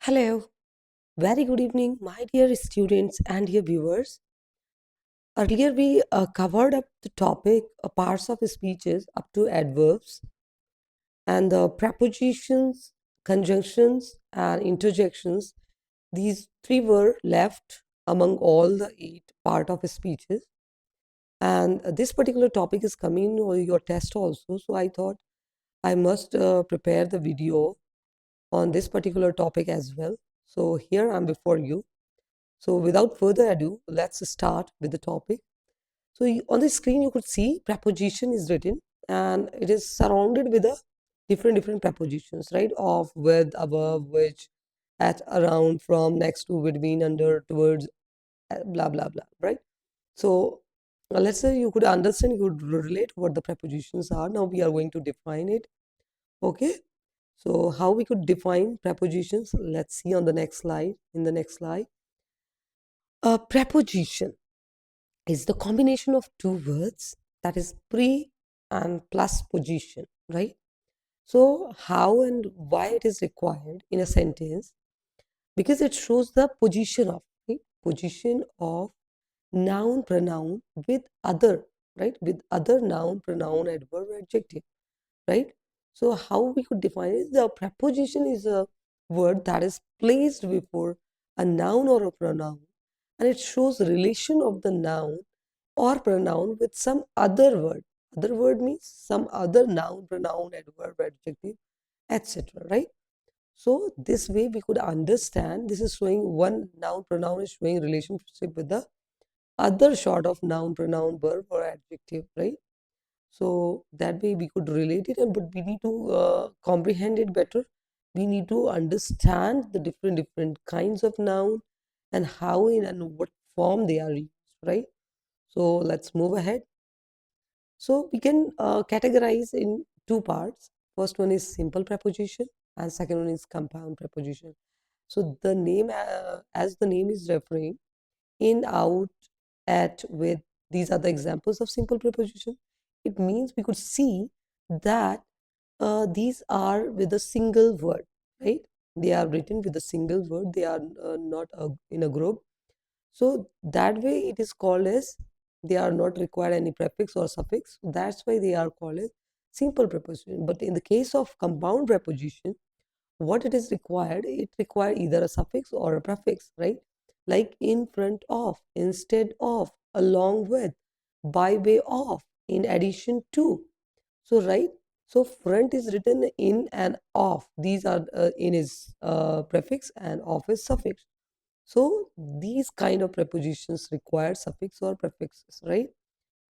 Hello, very good evening, my dear students and dear viewers. Earlier, we covered up the topic parts of speeches up to adverbs and the prepositions, conjunctions, and interjections. These three were left among all the eight part of speeches. And this particular topic is coming on your test also. So I thought I must prepare the video on this particular topic as well. So here I'm before you. So without further ado, let's start with the topic. So on the screen, you could see preposition is written and it is surrounded with a different prepositions, right? Of, with, above, which, at, around, from, next to, between, under, towards, blah, blah, blah, right? So let's say you could understand, you could relate what the prepositions are. Now we are going to define it. Okay. So how we could define prepositions? Let's see on the next slide. In the next slide, a preposition is the combination of two words, that is pre and plus position, right? So how and why it is required in a sentence? Because it shows the position of, right? Position of noun pronoun with other, right? With other noun pronoun adverb adjective, right? So how we could define it? The preposition is a word that is placed before a noun or a pronoun, and it shows relation of the noun or pronoun with some other word. Other word means some other noun, pronoun, adverb, adjective, etc. Right? So this way we could understand this is showing one noun, pronoun is showing relationship with the other sort of noun, pronoun, verb, or adjective. Right? So that way we could relate it, and but we need to comprehend it better. We need to understand the different kinds of noun and how in and what form they are used, right? So let's move ahead. So we can categorize in two parts. First one is simple preposition, and second one is compound preposition. So the name, as the name is referring, in, out, at, with, these are the examples of simple preposition. It means we could see that these are with a single word, right? They are written with a single word. They are not in a group. So that way it is called as, they are not required any prefix or suffix. That's why they are called as simple preposition. But in the case of compound preposition, what it is required, it requires either a suffix or a prefix, right? Like in front of, instead of, along with, by way of, in addition to. So right, so front is written in and off. These are in is prefix and off is suffix. So these kind of prepositions require suffix or prefixes, right?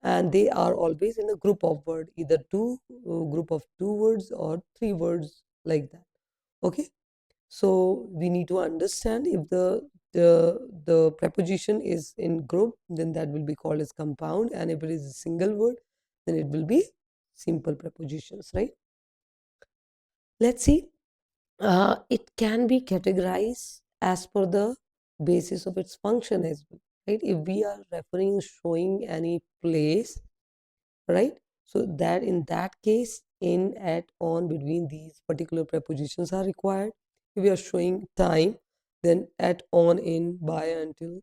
And they are always in a group of word, either two group of two words or three words, like that. Okay. So we need to understand if the preposition is in group, then that will be called as compound, and if it is a single word, then it will be simple prepositions, right? Let's see. It can be categorized as per the basis of its function as well, right? If we are referring, showing any place, right? So that in that case, in, at, on, between, these particular prepositions are required. If we are showing time, then at, on, in, by, until,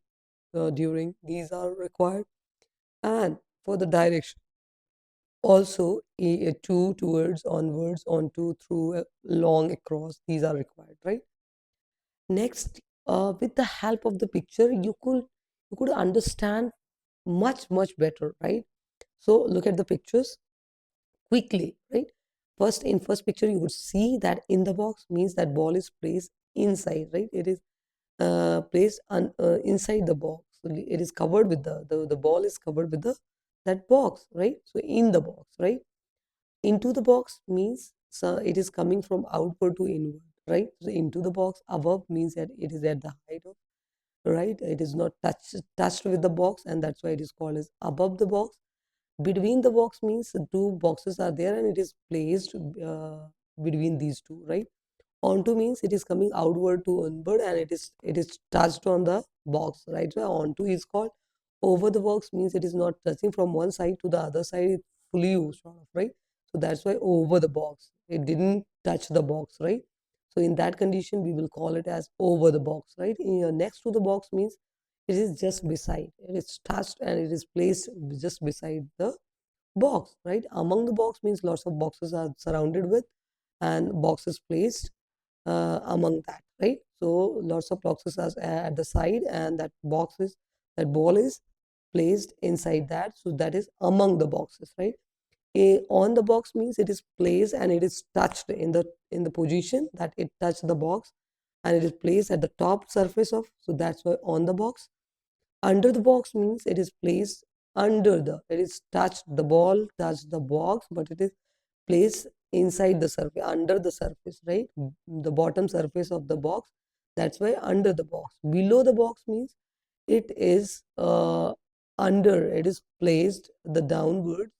during, these are required. And for the direction, also to, towards, onwards, onto, through, long, across, these are required, right? Next, with the help of the picture, you could understand much better, right? So look at the pictures quickly, right? First, in first picture, you would see that in the box means that ball is placed inside, right? It is placed inside the box. So it is covered with the ball is covered with the that box, right? So in the box, right? Into the box means, so it is coming from outward to inward, right? So into the box, above means that it is at the height of, right? It is not touched with the box, and that's why it is called as above the box. Between the box means the two boxes are there and it is placed between these two, right? Onto means it is coming outward to inward and it is touched on the box, right? So onto is called. Over the box means it is not touching from one side to the other side, it's fully used, sort of, right? So that's why over the box, it didn't touch the box, right? So in that condition, we will call it as over the box, right? Next to the box means it is just beside. It is touched and it is placed just beside the box, right? Among the box means lots of boxes are surrounded with and boxes placed among that, right? So lots of boxes are at the side and that ball is placed inside that. So that is among the boxes, right? On the box means it is placed and it is touched in the position that it touched the box and it is placed at the top surface of, so that's why on the box. Under the box means it is placed it is touched, the ball touched the box, but it is placed inside the surface, under the surface, right? The bottom surface of the box. That's why under the box. Below the box means it is it is placed the downward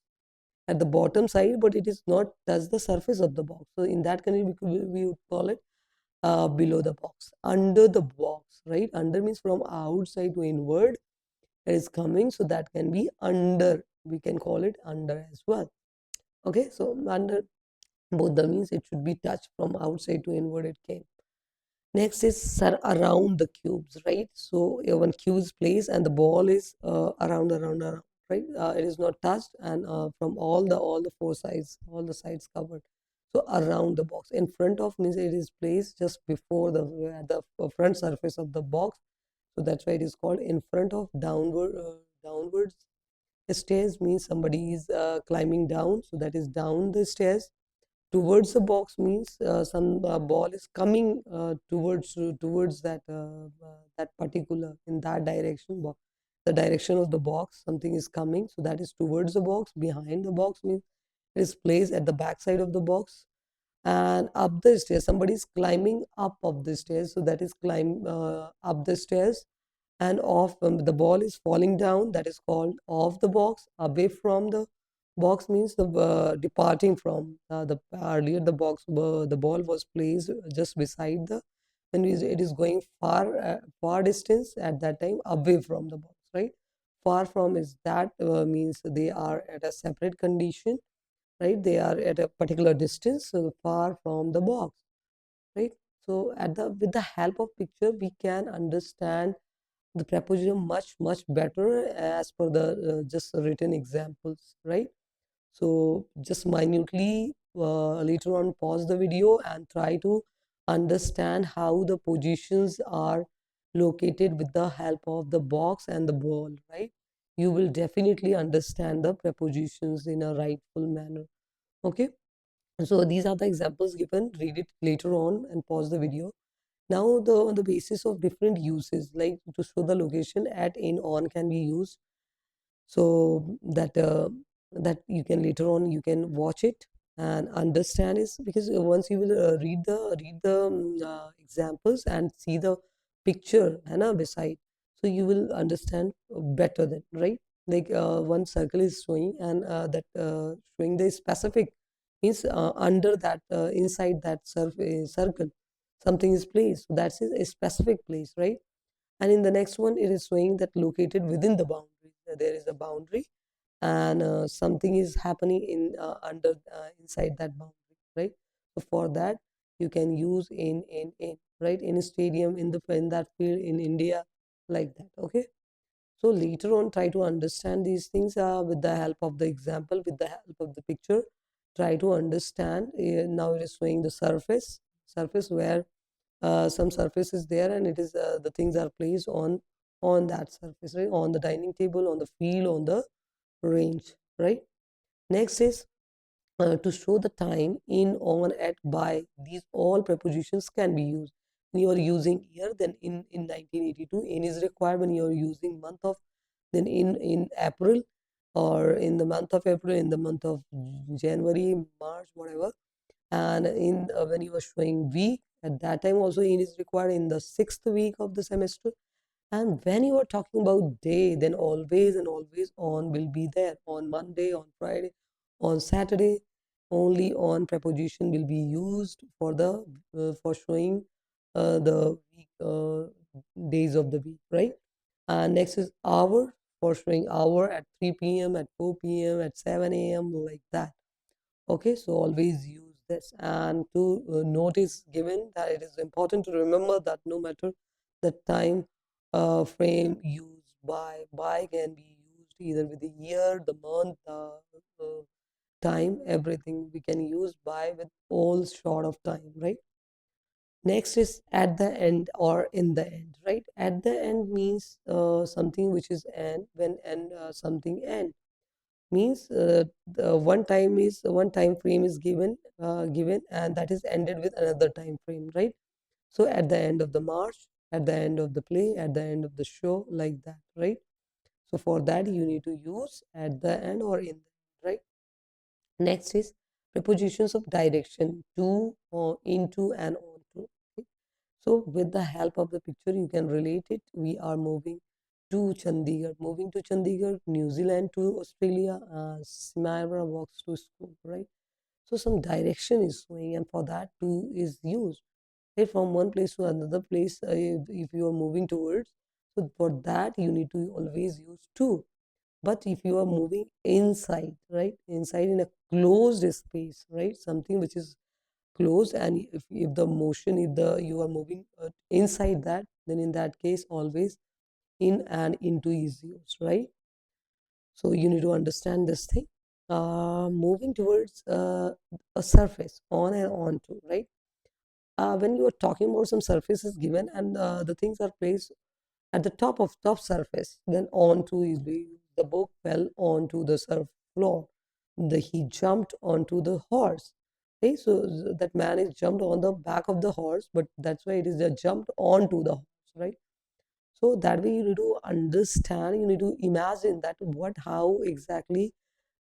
at the bottom side, but it is not touch the surface of the box. So in that condition, we would call it below the box. Under the box, right? Under means from outside to inward it is coming, so that can be under. We can call it under as well. Okay, so under both the means it should be touched from outside to inward it came. Next is around the cubes, right? So when cube is placed and the ball is around, right? It is not touched and from all the four sides, all the sides covered. So around the box. In front of means it is placed just before the front surface of the box. So that's why it is called in front of downwards. Stairs means somebody is climbing down, so that is down the stairs. Towards the box means some ball is coming towards that particular in that direction. The direction of the box, something is coming, so that is towards the box. Behind the box means it is placed at the back side of the box. And up the stairs, somebody is climbing up of the stairs, so that is climb up the stairs. And off the ball is falling down, that is called off the box. Away from the box means the departing from the earlier the ball was placed just beside the, when it is going far distance at that time away from the box, right? Far from is that means they are at a separate condition, right? They are at a particular distance, so far from the box, right? So with the help of picture we can understand the preposition much better as per the just written examples, right? So just minutely later on pause the video and try to understand how the positions are located with the help of the box and the ball, right? You will definitely understand the prepositions in a rightful manner. Okay, so these are the examples given. Read it later on and pause the video. Now, on the basis of different uses, like to show the location, at, in, on can be used. So that you can later on you can watch it and understand is because once you will read the examples and see the picture and beside, so you will understand better than, right? Like one circle is showing and that showing the specific means under that inside that circle something is placed. So that's a specific place, right? And in the next one it is showing that located within the boundary, there is a boundary and something is happening in under inside that boundary, right? So for that you can use in right in a stadium, in that field in India, like that. Okay, so later on try to understand these things with the help of the example, with the help of the picture. Try to understand. Now it is showing the surface where some surface is there and it is the things are placed on that surface, right? On the dining table, on the field, on the range, right? Next is to show the time, in, on, at, by. These all prepositions can be used. When you are using year, then in 1982, in is required. When you are using month of, then in April, or in the month of April, in the month of January, March, whatever. And in when you are showing week, at that time also in is required in the 6th week of the semester. And when you are talking about day, then always and always on will be there. On Monday, on Friday, on Saturday, only on preposition will be used for the for showing the week, days of the week, right? And next is hour, for showing hour at 3 p.m., at 4 p.m., at 7 a.m., like that. Okay, so always use this. And to notice given that it is important to remember that no matter the time frame used by can be used either with the year, the month, uh, time, everything we can use by with all sort of time, right? Next is at the end or in the end, right? At the end means something which is end, when end something end means the one time frame is given, and that is ended with another time frame, right? So at the end of the march, at the end of the play, at the end of the show, like that, right? So for that you need to use at the end or in the end, right? Next is prepositions of direction: to, or into, and onto. Okay? So with the help of the picture, you can relate it. We are moving to Chandigarh, New Zealand to Australia. Smira walks to school, right? So some direction is showing, and for that to is used. Right? From one place to another place, if you are moving towards, so for that you need to always use to. But if you are moving inside, right, inside in a closed space, right, something which is closed, and if the motion, if the you are moving inside that, then in that case always in and into is used, right? So you need to understand this thing. Moving towards a surface, on and on to, right? When you are talking about some surfaces given, and the things are placed at the top surface, then onto is the book fell onto the surf floor. He jumped onto the horse. Okay, so that man is jumped on the back of the horse, but that's why it is the jumped onto the horse, right? So that way you need to understand, you need to imagine that what how exactly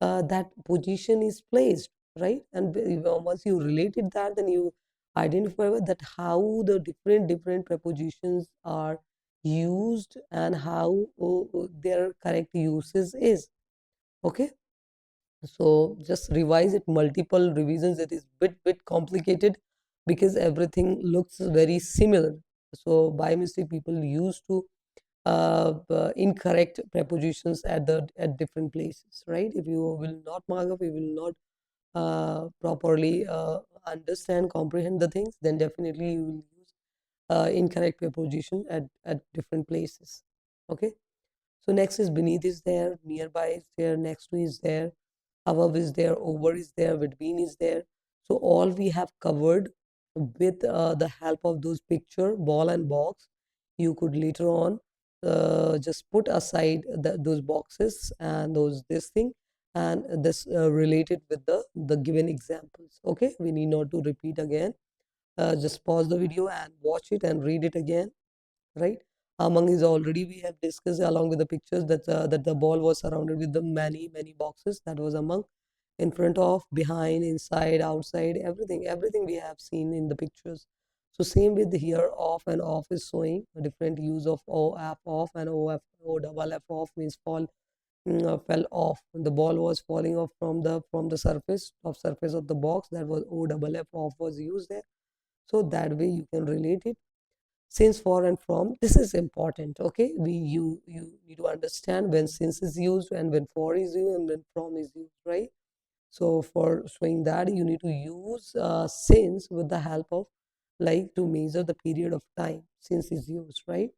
that position is placed, right? And once you related that, then you identify that how the different prepositions are used and how their correct uses is. Okay, so just revise it, multiple revisions. It is bit complicated because everything looks very similar. So by mistake people used to incorrect prepositions at different places, right? If you will not mark up, you will not properly understand, comprehend the things, then definitely you will use incorrect preposition at different places. Okay, so next is beneath is there, nearby is there, next to is there, above is there, over is there, between is there. So all we have covered with the help of those picture, ball and box. You could later on just put aside those boxes and those this thing, and this related with the given examples. Okay, we need not to repeat again. Just pause the video and watch it and read it again, right? Among is already we have discussed along with the pictures that the ball was surrounded with the many boxes. That was among, in front of, behind, inside, outside, everything we have seen in the pictures. So same with here, off and off is showing a different use of o f off and o double f off means fell off. The ball was falling off from the surface, top surface of the box. That was o double f off was used there. So that way you can relate it. Since, for, and from, this is important. Okay, you need to understand when since is used and when for is used and when from is used, right? So for showing that, you need to use since with the help of, like, to measure the period of time since is used, right?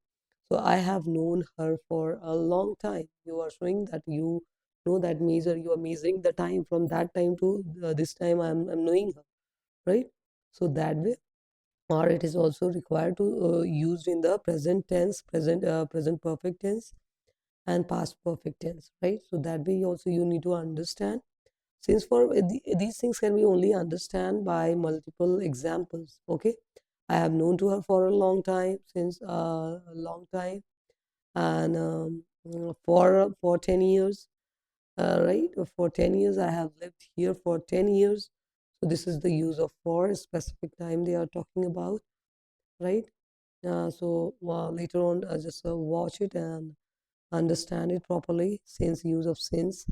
So I have known her for a long time. You are showing that you know that measure, you are measuring the time from that time to this time. I'm knowing her, right? So that way. Or it is also required to used in the present tense, present perfect tense, and past perfect tense, right? So that way also you need to understand. Since for these things can be only understand by multiple examples. Okay, I have known to her for a long time, since a long time, and for 10 years, right? For 10 years I have lived here for 10 years. So this is the use of for, a specific time they are talking about, right? So later on, just watch it and understand it properly. Since, use of since.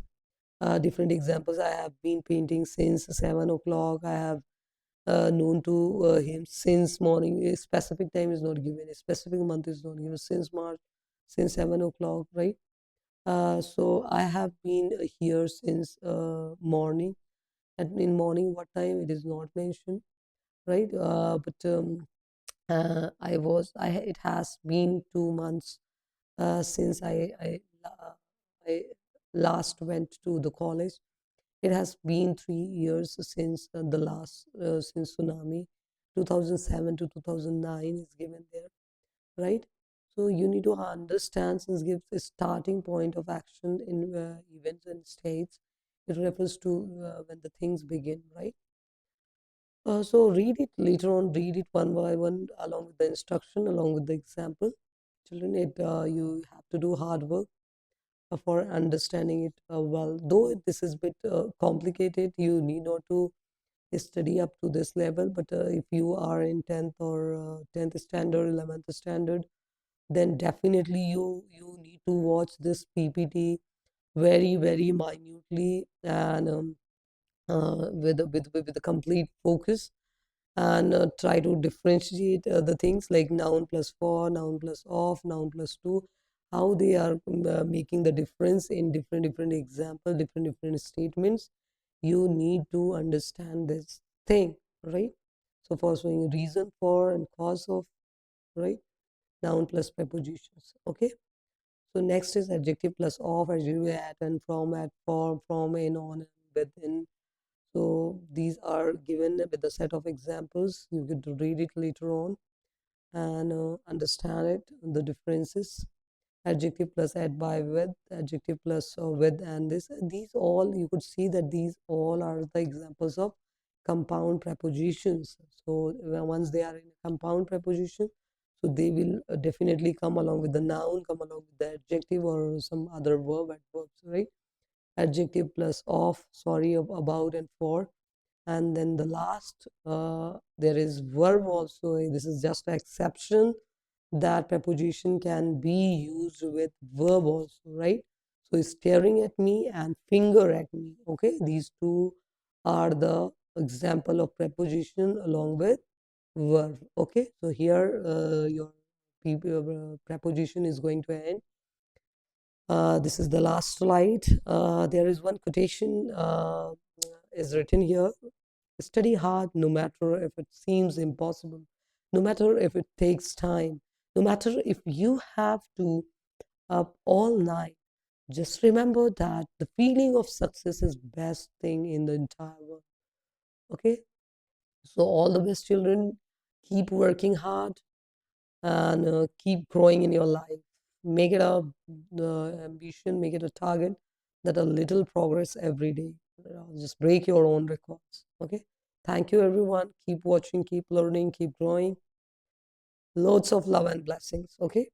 Different examples. I have been painting since 7 o'clock. I have known to him since morning. A specific time is not given. A specific month is not given. Since March, since 7 o'clock, right? So I have been here since morning, in morning what time it is not mentioned, right? It has been 2 months since I last went to the college. It has been 3 years since since tsunami, 2007 to 2009 is given there, right? So you need to understand, since gives a starting point of action in events and states. It refers to when the things begin, right? So read it later on, read it one by one along with the instruction, along with the example. Children, you have to do hard work for understanding it well. Though this is a bit complicated, you need not to study up to this level. But if you are in 10th or 10th standard, 11th standard, then definitely you need to watch this PPT very, very minutely, and with a complete focus, and try to differentiate the things like noun plus for, noun plus of, noun plus to, how they are making the difference in different example, different statements. You need to understand this thing, right? So for showing reason for and cause of, right? Noun plus prepositions. Okay. So next is adjective plus of, adjective at and from, at, for, from, in, on, and within. So these are given with a set of examples. You could read it later on and understand it, the differences. Adjective plus at, by, with, adjective plus with, and this. These all, you could see that these all are the examples of compound prepositions. So once they are in a compound preposition, so they will definitely come along with the noun, come along with the adjective or some other verb, adverbs, right? Adjective plus of, sorry, of, about, and for. And then the last, there is verb also. This is just an exception that preposition can be used with verb also, right? So staring at me and finger at me. Okay, these two are the example of preposition along with verb. Okay, so here your preposition is going to end. This is the last slide. There is one quotation is written here. Study hard no matter if it seems impossible, no matter if it takes time, no matter if you have to up all night. Just remember that the feeling of success is best thing in the entire world. Okay? So all the best, children. Keep working hard and keep growing in your life. Make it a ambition, make it a target that a little progress every day. Just break your own records. Okay. Thank you, everyone. Keep watching, keep learning, keep growing. Loads of love and blessings. Okay.